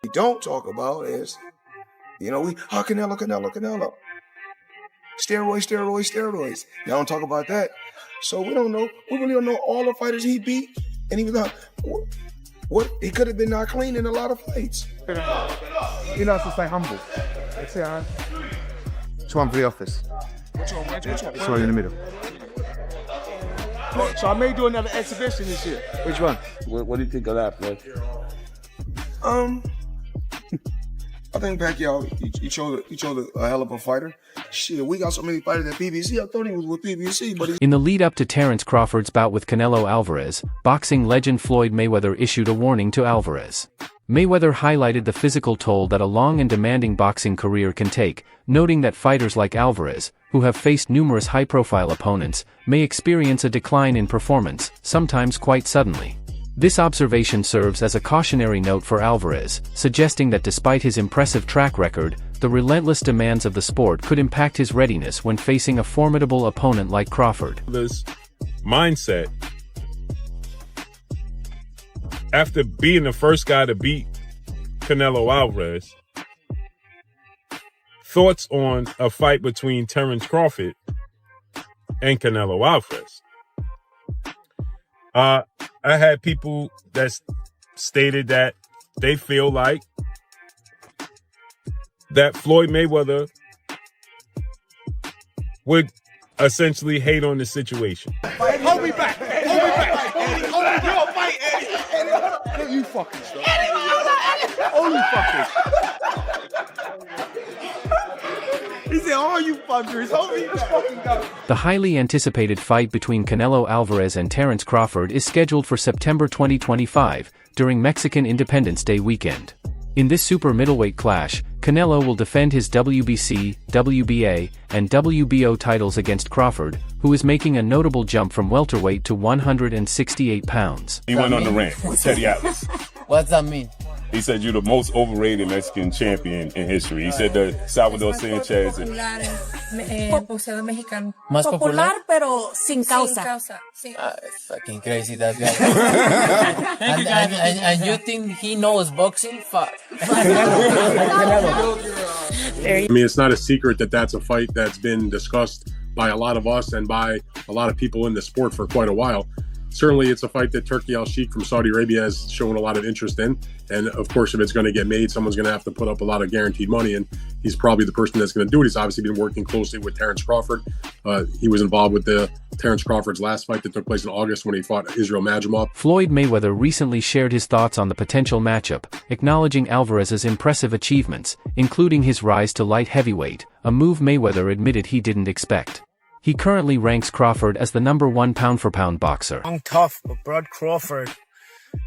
we don't talk about is, Canelo. Steroids. Y'all don't talk about that. So we don't know. We really don't know all the fighters he beat. And he was not, he could have been not clean in a lot of fights. You know, to stay humble. That's it, huh? Which one for the office? Which one? This one in the middle. So I may do another exhibition this year. Which one? What do you think of that, Floyd? I think Pacquiao, he chose a hell of a fighter. Shit, we got so many fighters at PBC. I thought he was with PBC, but In the lead up to Terence Crawford's bout with Canelo Alvarez, boxing legend Floyd Mayweather issued a warning to Alvarez. Mayweather highlighted the physical toll that a long and demanding boxing career can take, noting that fighters like Alvarez, who have faced numerous high-profile opponents, may experience a decline in performance, sometimes quite suddenly. This observation serves as a cautionary note for Alvarez, suggesting that despite his impressive track record, the relentless demands of the sport could impact his readiness when facing a formidable opponent like Crawford. This mindset, after being the first guy to beat Canelo Alvarez, thoughts on a fight between Terence Crawford and Canelo Alvarez. I had people that stated that they feel like that Floyd Mayweather would essentially hate on the situation. Hold me back. You'll fight, Eddie. You fucking stop. Oh, you fuckers. He said, "All you fuckers, hold me the fucking go." The highly anticipated fight between Canelo Alvarez and Terence Crawford is scheduled for September 2025, during Mexican Independence Day weekend. In this super middleweight clash, Canelo will defend his WBC, WBA, and WBO titles against Crawford, who is making a notable jump from welterweight to 168 pounds. He went on the rant with Teddy Atlas. What's that mean? He said you're the most overrated Mexican champion in history. He said that Salvador Sanchez and boxeador mexicano. Más popular, pero sin causa. Sí. Fucking crazy, that guy. and you think he knows boxing? Fuck. I mean, it's not a secret that that's a fight that's been discussed by a lot of us and by a lot of people in the sport for quite a while. Certainly, it's a fight that Turki Al-Sheikh from Saudi Arabia has shown a lot of interest in. And of course, if it's going to get made, someone's going to have to put up a lot of guaranteed money. And he's probably the person that's going to do it. He's obviously been working closely with Terence Crawford. He was involved with Terence Crawford's last fight that took place in August when he fought Israel Madrimov. Floyd Mayweather recently shared his thoughts on the potential matchup, acknowledging Alvarez's impressive achievements, including his rise to light heavyweight, a move Mayweather admitted he didn't expect. He currently ranks Crawford as the #1 pound-for-pound boxer. I'm tough, but Bud Crawford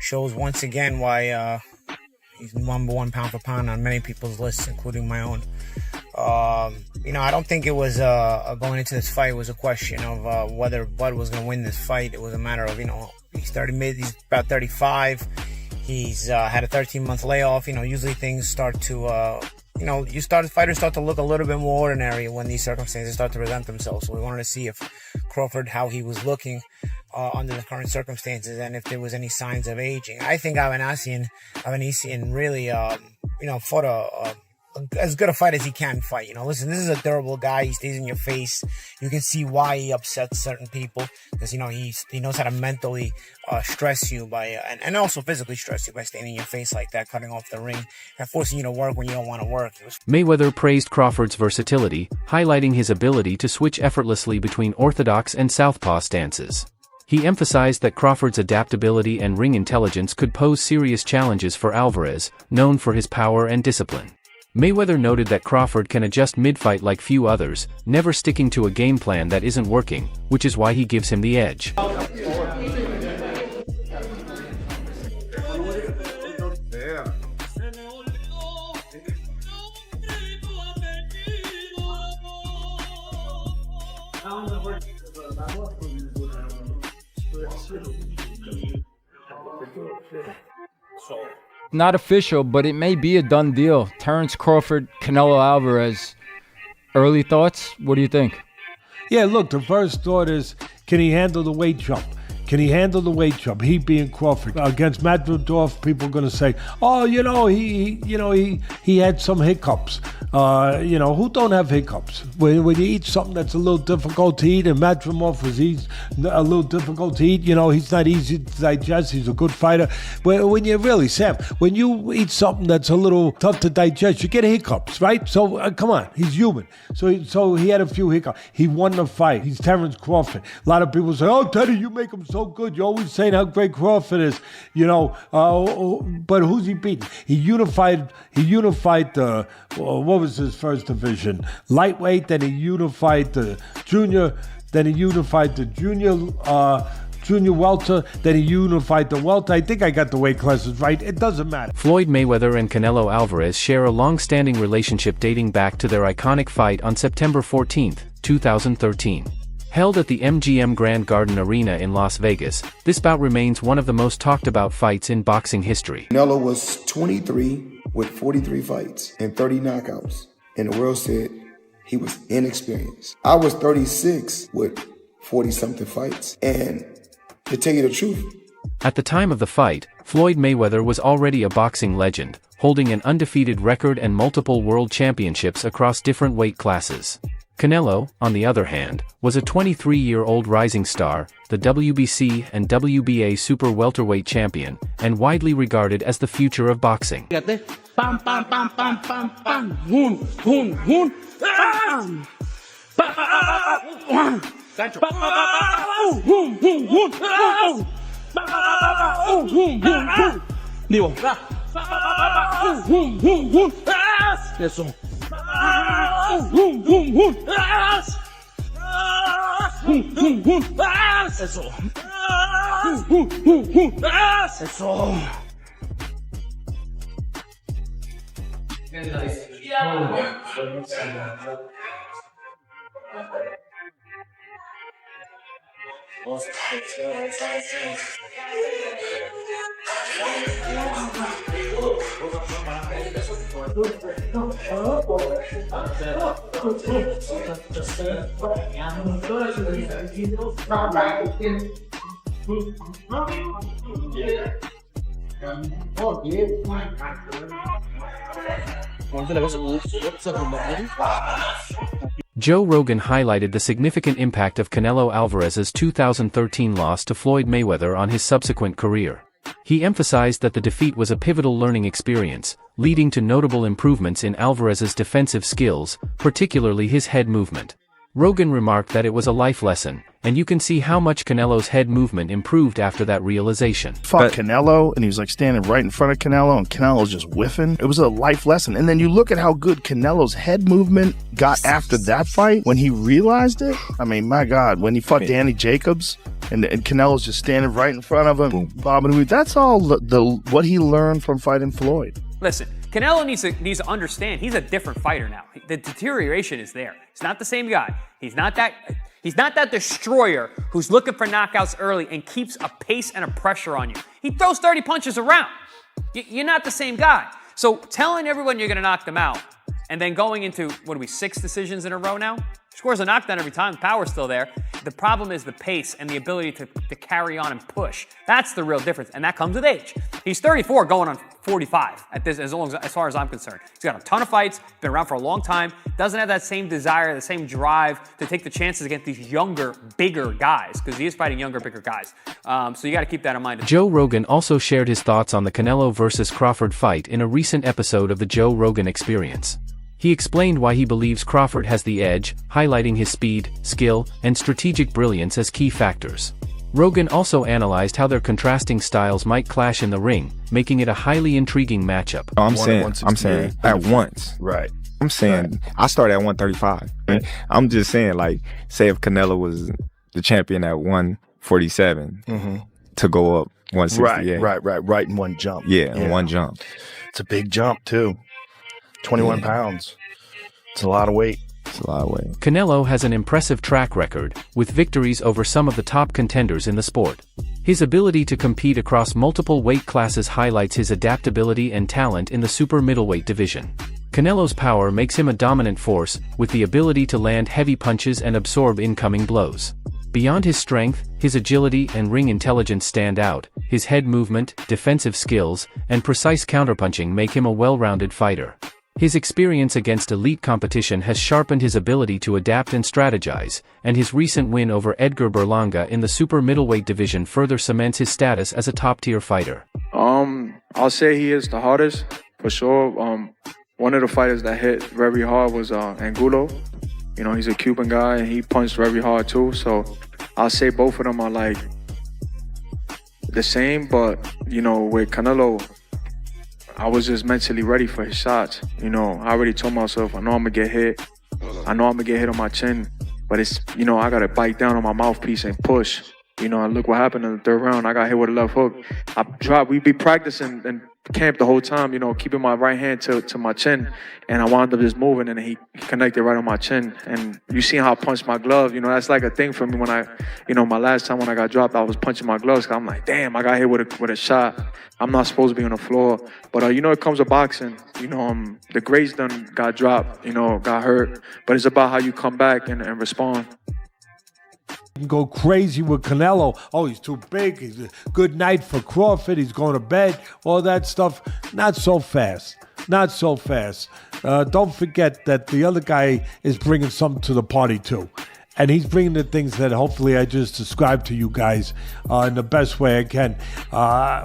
shows once again why he's #1 pound-for-pound on many people's lists, including my own. I don't think it was going into this fight was a question of whether Bud was going to win this fight. It was a matter of, he's about 35. He's had a 13-month layoff. Usually things start to fighters start to look a little bit more ordinary when these circumstances start to present themselves. So we wanted to see if Crawford, how he was looking under the current circumstances, and if there was any signs of aging. I think Avanesian really, fought as good a fight as he can fight. Listen, this is a durable guy. He stays in your face. You can see why he upsets certain people because he knows how to mentally stress you and also physically stress you by staying in your face like that, cutting off the ring and forcing you to work when you don't want to work. Mayweather praised Crawford's versatility, highlighting his ability to switch effortlessly between orthodox and southpaw stances. He emphasized that Crawford's adaptability and ring intelligence could pose serious challenges for Alvarez, known for his power and discipline. Mayweather noted that Crawford can adjust mid-fight like few others, never sticking to a game plan that isn't working, which is why he gives him the edge. Not official, but it may be a done deal. Terence Crawford, Canelo Alvarez. Early thoughts? What do you think? Yeah, look, the first thought is, can he handle the weight jump? Can he handle the weight jump? He being Crawford against Medvedev, people are going to say, "Oh, he had some hiccups." Who don't have hiccups? When you eat something that's a little difficult to eat, and Medvedev was a little difficult to eat. He's not easy to digest. He's a good fighter. When you eat something that's a little tough to digest, you get hiccups, right? So come on, he's human. So he had a few hiccups. He won the fight. He's Terence Crawford. A lot of people say, "Oh, Teddy, you make him so good. You're always saying how great Crawford is." But who's he beating? He unified the what was his first division? Lightweight. Then he unified the junior. Then he unified the junior welter, then he unified the welter. I think I got the weight classes right. It doesn't matter. Floyd Mayweather and Canelo Alvarez share a long-standing relationship dating back to their iconic fight on September 14, 2013. Held at the MGM Grand Garden Arena in Las Vegas, this bout remains one of the most talked about fights in boxing history. Canelo was 23 with 43 fights and 30 knockouts, and the world said he was inexperienced. I was 36 with 40-something fights, and to tell you the truth, at the time of the fight, Floyd Mayweather was already a boxing legend, holding an undefeated record and multiple world championships across different weight classes. Canelo, on the other hand, was a 23-year-old rising star, the WBC and WBA super welterweight champion, and widely regarded as the future of boxing. Joe Rogan highlighted the significant impact of Canelo Alvarez's 2013 loss to Floyd Mayweather on his subsequent career. He emphasized that the defeat was a pivotal learning experience, leading to notable improvements in Alvarez's defensive skills, particularly his head movement. Rogan remarked that it was a life lesson, and you can see how much Canelo's head movement improved after that realization. Fuck Canelo, and he was like standing right in front of Canelo, and Canelo's just whiffing. It was a life lesson. And then you look at how good Canelo's head movement got after that fight when he realized it. I mean, my God, when he fought Danny Jacobs, and Canelo's just standing right in front of him, bobbing. That's all what he learned from fighting Floyd. Listen, Canelo needs to understand he's a different fighter now. The deterioration is there. He's not the same guy. He's not that destroyer who's looking for knockouts early and keeps a pace and a pressure on you. He throws 30 punches around. You're not the same guy. So telling everyone you're going to knock them out and then going into, 6 decisions in a row now? Scores a knockdown every time, the power's still there. The problem is the pace and the ability to carry on and push. That's the real difference, and that comes with age. He's 34 going on 45 at this, as far as I'm concerned. He's got a ton of fights, been around for a long time, doesn't have that same desire, the same drive to take the chances against these younger, bigger guys, because he is fighting younger, bigger guys. So you got to keep that in mind. Joe Rogan also shared his thoughts on the Canelo versus Crawford fight in a recent episode of the Joe Rogan Experience. He explained why he believes Crawford has the edge, highlighting his speed, skill, and strategic brilliance as key factors. Rogan also analyzed how their contrasting styles might clash in the ring, making it a highly intriguing matchup. I'm saying at once. Right. I'm saying I started at 135. Right. I'm just saying, like, say if Canelo was the champion at 147 to go up 168. Right in one jump. Yeah, in one jump. It's a big jump too. 21 pounds. It's a lot of weight. It's a lot of weight. Canelo has an impressive track record, with victories over some of the top contenders in the sport. His ability to compete across multiple weight classes highlights his adaptability and talent in the super middleweight division. Canelo's power makes him a dominant force, with the ability to land heavy punches and absorb incoming blows. Beyond his strength, his agility and ring intelligence stand out. His head movement, defensive skills, and precise counterpunching make him a well-rounded fighter. His experience against elite competition has sharpened his ability to adapt and strategize, and his recent win over Edgar Berlanga in the super middleweight division further cements his status as a top-tier fighter. I'll say he is the hardest, for sure. One of the fighters that hit very hard was Angulo. You know, he's a Cuban guy, and he punched very hard too. So I'll say both of them are like the same, but, you know, with Canelo, I was just mentally ready for his shots. You know, I already told myself, I know I'm gonna get hit. I know I'm gonna get hit on my chin, but it's, you know, I gotta bite down on my mouthpiece and push. You know, and look what happened in the third round. I got hit with a left hook. We'd be practicing in camp the whole time, you know, keeping my right hand to my chin, and I wound up just moving, and he connected right on my chin. And you see how I punched my glove. You know, that's like a thing for me when I, you know, my last time when I got dropped, I was punching my gloves. I'm like, damn, I got hit with a shot. I'm not supposed to be on the floor. But, you know, it comes with boxing. You know, the greats done got dropped, you know, got hurt. But it's about how you come back and respond. Go crazy with Canelo. Oh, he's too big. He's a good night for Crawford. He's going to bed. All that stuff. Not so fast. Not so fast. Don't forget that the other guy is bringing something to the party too. And he's bringing the things that hopefully I just described to you guys in the best way I can.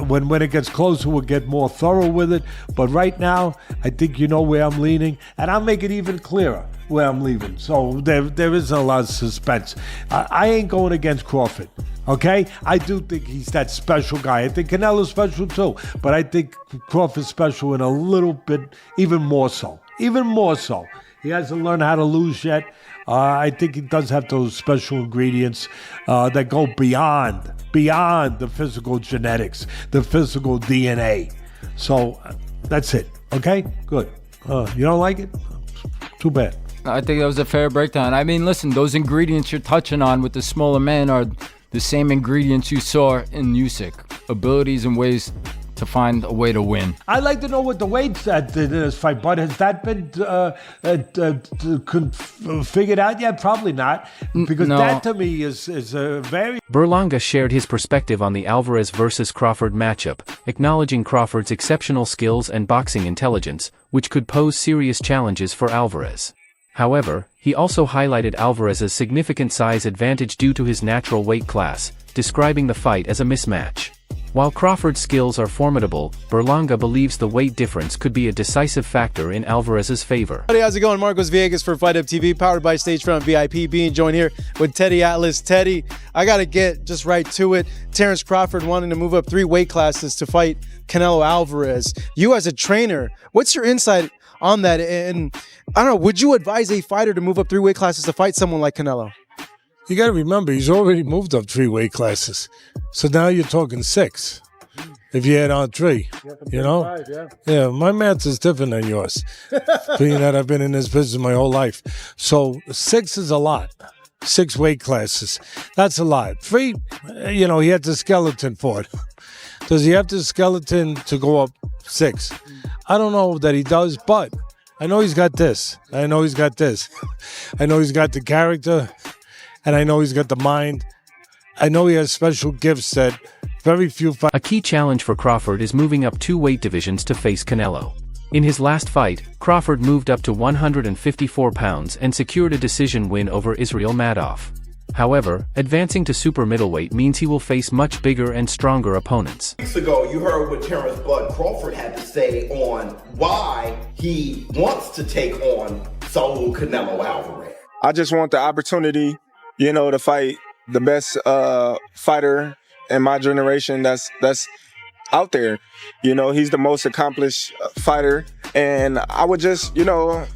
When it gets closer, we'll get more thorough with it. But right now, I think you know where I'm leaning. And I'll make it even clearer where I'm leaving. So there isn't a lot of suspense. I ain't going against Crawford, okay? I do think he's that special guy. I think Canelo's special too. But I think Crawford's special in a little bit, even more so. Even more so. He hasn't learned how to lose yet. I think he does have those special ingredients that go beyond the physical genetics, the physical DNA. So that's it, okay? Good. You don't like it? Too bad. I think that was a fair breakdown. I mean, listen, those ingredients you're touching on with the smaller man are the same ingredients you saw in Usyk. Abilities and ways to find a way to win. I'd like to know what the weight's at in this fight, but has that been figured out yet? Probably not, because no. That to me is a very... Berlanga shared his perspective on the Alvarez versus Crawford matchup, acknowledging Crawford's exceptional skills and boxing intelligence, which could pose serious challenges for Alvarez. However, he also highlighted Alvarez's significant size advantage due to his natural weight class, describing the fight as a mismatch. While Crawford's skills are formidable, Berlanga believes the weight difference could be a decisive factor in Alvarez's favor. Hey, how's it going? Marcos Villegas for Fight Up TV, powered by Stagefront VIP, being joined here with Teddy Atlas. Teddy, I gotta get just right to it. Terrence Crawford wanting to move up 3 weight classes to fight Canelo Alvarez. You as a trainer, what's your insight on that? And I don't know, would you advise a fighter to move up 3 weight classes to fight someone like Canelo? You got to remember, he's already moved up 3 weight classes. So now you're talking 6. If you add on 3, you know? 5, yeah, my math is different than yours, being that I've been in this business my whole life. So 6 is a lot. 6 weight classes. That's a lot. 3, you know, he had the skeleton for it. Does he have the skeleton to go up 6? I don't know that he does, but I know he's got this. I know he's got this. I know he's got the character. And I know he's got the mind. I know he has special gifts that very few fighters... A key challenge for Crawford is moving up 2 weight divisions to face Canelo. In his last fight, Crawford moved up to 154 pounds and secured a decision win over Israel Madoff. However, advancing to super middleweight means he will face much bigger and stronger opponents. Weeks ago, you heard what Terrence Bud Crawford had to say on why he wants to take on Saul Canelo Alvarez. I just want the opportunity, you know, to fight the best fighter in my generation that's out there. You know, he's the most accomplished fighter. And I would just, you know,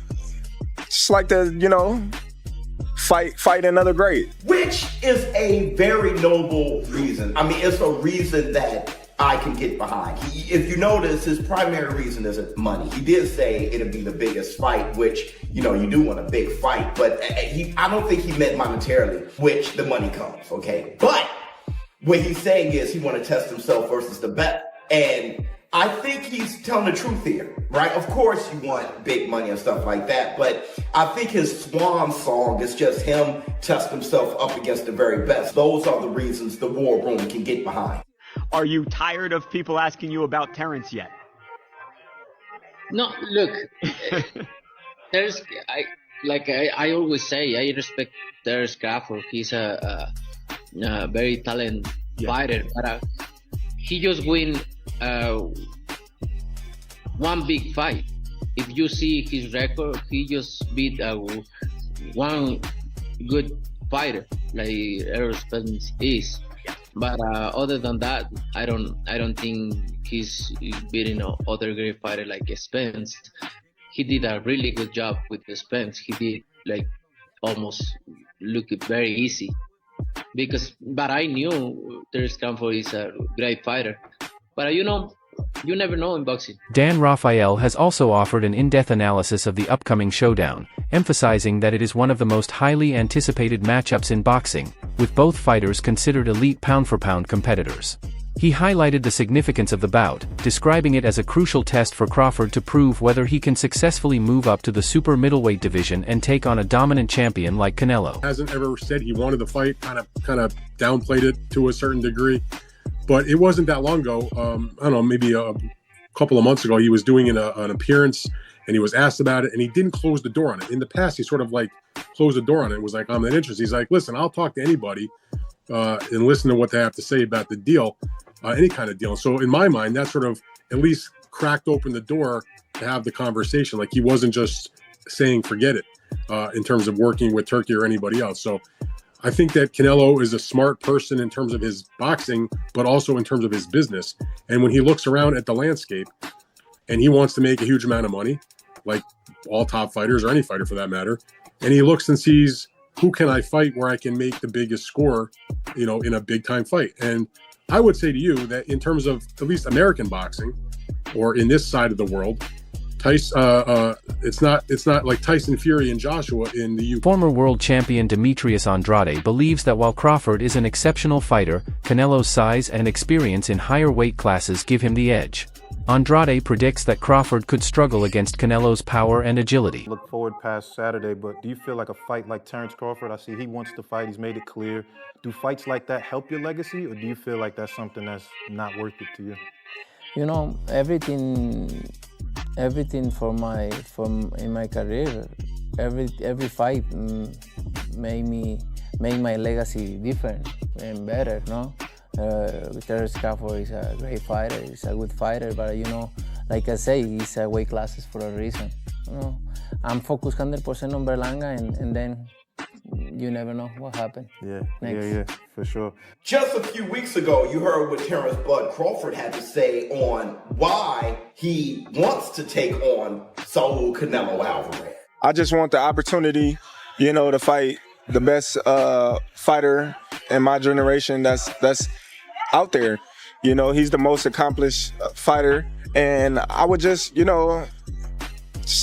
just like to, you know, fight another great. Which is a very noble reason. I mean, it's a reason that I can get behind. If you notice, his primary reason isn't money. He did say it'd be the biggest fight, which, you know, you do want a big fight, but I don't think he meant monetarily, which the money comes, okay? But what he's saying is he want to test himself versus the best. And I think he's telling the truth here, right? Of course you want big money and stuff like that, but I think his swan song is just him testing himself up against the very best. Those are the reasons the war room can get behind. Are you tired of people asking you about Terrence yet? No, look, I always say, I respect Terrence Crawford. He's a very talented fighter, but he just win one big fight. If you see his record, he just beat one good fighter like Errol Spence is. But other than that, I don't think he's beating other great fighter like Spence. He did a really good job with Spence. He did like almost look very easy. But I knew Terrence Crawford is a great fighter. But you never know in boxing. Dan Rafael has also offered an in-depth analysis of the upcoming showdown, emphasizing that it is one of the most highly anticipated matchups in boxing, with both fighters considered elite pound-for-pound competitors. He highlighted the significance of the bout, describing it as a crucial test for Crawford to prove whether he can successfully move up to the super middleweight division and take on a dominant champion like Canelo. Hasn't ever said he wanted the fight, kind of downplayed it to a certain degree. But it wasn't that long ago, I don't know, maybe a couple of months ago, he was doing an appearance and he was asked about it and he didn't close the door on it. In the past, he sort of like closed the door on it. It was like, I'm not interested. He's like, listen, I'll talk to anybody and listen to what they have to say about the deal, any kind of deal. So in my mind, that sort of at least cracked open the door to have the conversation. Like he wasn't just saying, forget it, in terms of working with Turkey or anybody else. So I think that Canelo is a smart person in terms of his boxing, but also in terms of his business. And when he looks around at the landscape and he wants to make a huge amount of money, like all top fighters or any fighter for that matter, and he looks and sees, who can I fight where I can make the biggest score, in a big time fight? And I would say to you that in terms of at least American boxing or in this side of the world, it's not like Tyson Fury and Joshua in the UK. Former world champion Demetrius Andrade believes that while Crawford is an exceptional fighter, Canelo's size and experience in higher weight classes give him the edge. Andrade predicts that Crawford could struggle against Canelo's power and agility. Look forward past Saturday, but do you feel like a fight like Terrence Crawford? I see he wants to fight, he's made it clear. Do fights like that help your legacy, or do you feel like that's something that's not worth it to you? Everything in my career, every fight made my legacy different and better, no? Terrence Crawford is a great fighter, he's a good fighter, but like I say, he's weight classes for a reason. I'm focused 100% on Berlanga, and then you never know what happened. Yeah, for sure. Just a few weeks ago, you heard what Terrence Bud Crawford had to say on why he wants to take on Saul Canelo Alvarez. I just want the opportunity, to fight the best fighter in my generation that's out there. He's the most accomplished fighter, and I would just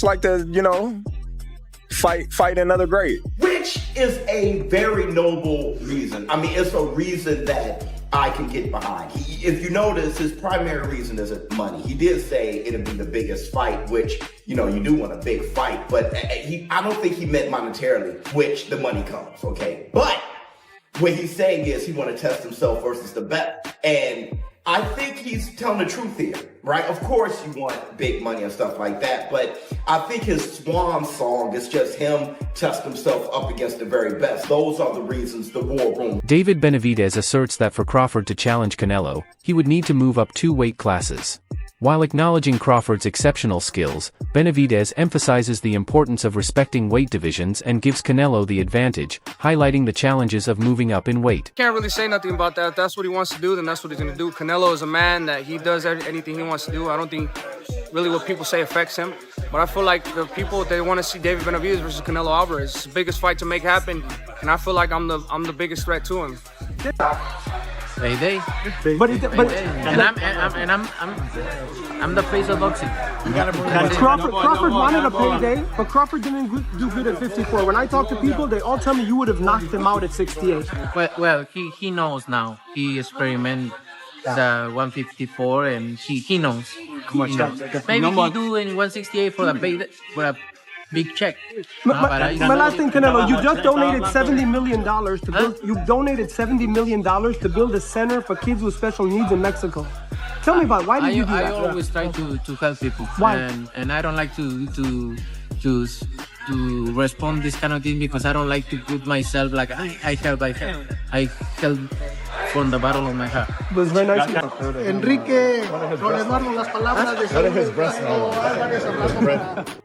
like to, fight another great. Which is a very noble reason. I mean, it's a reason that I can get behind. If you notice, his primary reason isn't money. He did say it'll be the biggest fight, which, you do want a big fight, but I don't think he meant monetarily, which the money comes, okay? But what he's saying is he want to test himself versus the best. And I think he's telling the truth here, right? Of course you want big money and stuff like that, but I think his swan song is just him testing himself up against the very best. Those are the reasons the war room. David Benavidez asserts that for Crawford to challenge Canelo, he would need to move up 2 weight classes. While acknowledging Crawford's exceptional skills, Benavidez emphasizes the importance of respecting weight divisions and gives Canelo the advantage, highlighting the challenges of moving up in weight. Can't really say nothing about that. If that's what he wants to do, then that's what he's going to do. Canelo is a man that he does anything he wants to do. I don't think really what people say affects him. But I feel like the people, they want to see David Benavidez versus Canelo Alvarez. It's the biggest fight to make happen, and I feel like I'm the biggest threat to him. Payday. I'm the face of boxing. Crawford wanted a payday, but Crawford didn't do good at 54. When I talk to people, they all tell me you would have knocked him out at 68. Well, he knows now. He experimented It's 154, and he knows. much He knows. Maybe he do in 168 for a big check. My last thing, Canelo, you just donated $70 million to build. You donated $70 million to build a center for kids with special needs in Mexico. Tell me about why did you do that? I always try to help people. Why? And I don't like to respond this kind of thing because I don't like to put myself like I help. I help from the bottom of my heart. It was very nice. Enrique, don Eduardo, las palabras de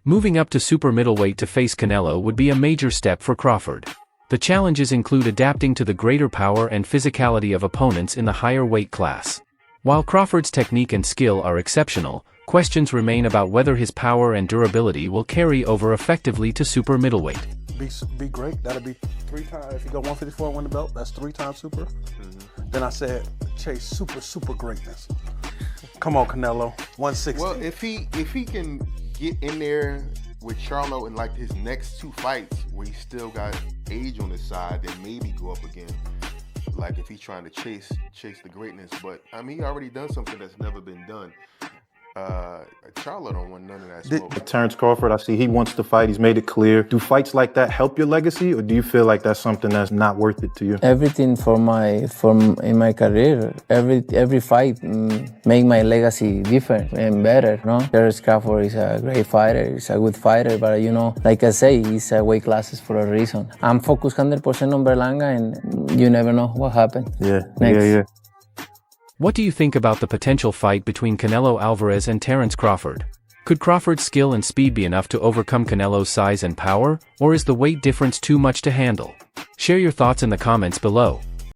Moving up to super middleweight to face Canelo would be a major step for Crawford. The challenges include adapting to the greater power and physicality of opponents in the higher weight class. While Crawford's technique and skill are exceptional, questions remain about whether his power and durability will carry over effectively to super middleweight. Be great. That'll be 3 times. If you go 154 and win the belt, that's 3 times super. Then I said, chase super greatness. Come on, Canelo. 160. Well, if he can get in there with Charlo in like his next 2 fights, where he still got age on his side, then maybe go up again. Like if he's trying to chase the greatness, but I mean he already done something that's never been done. Charlo don't want none of that smoke. Terrence Crawford, I see he wants to fight. He's made it clear. Do fights like that help your legacy, or do you feel like that's something that's not worth it to you? Everything in my career, every fight make my legacy different and better. No, Terrence Crawford is a great fighter. He's a good fighter, but like I say, he's weight classes for a reason. I'm focused 100% on Berlanga, and you never know what happened. Yeah. What do you think about the potential fight between Canelo Alvarez and Terrence Crawford? Could Crawford's skill and speed be enough to overcome Canelo's size and power, or is the weight difference too much to handle? Share your thoughts in the comments below.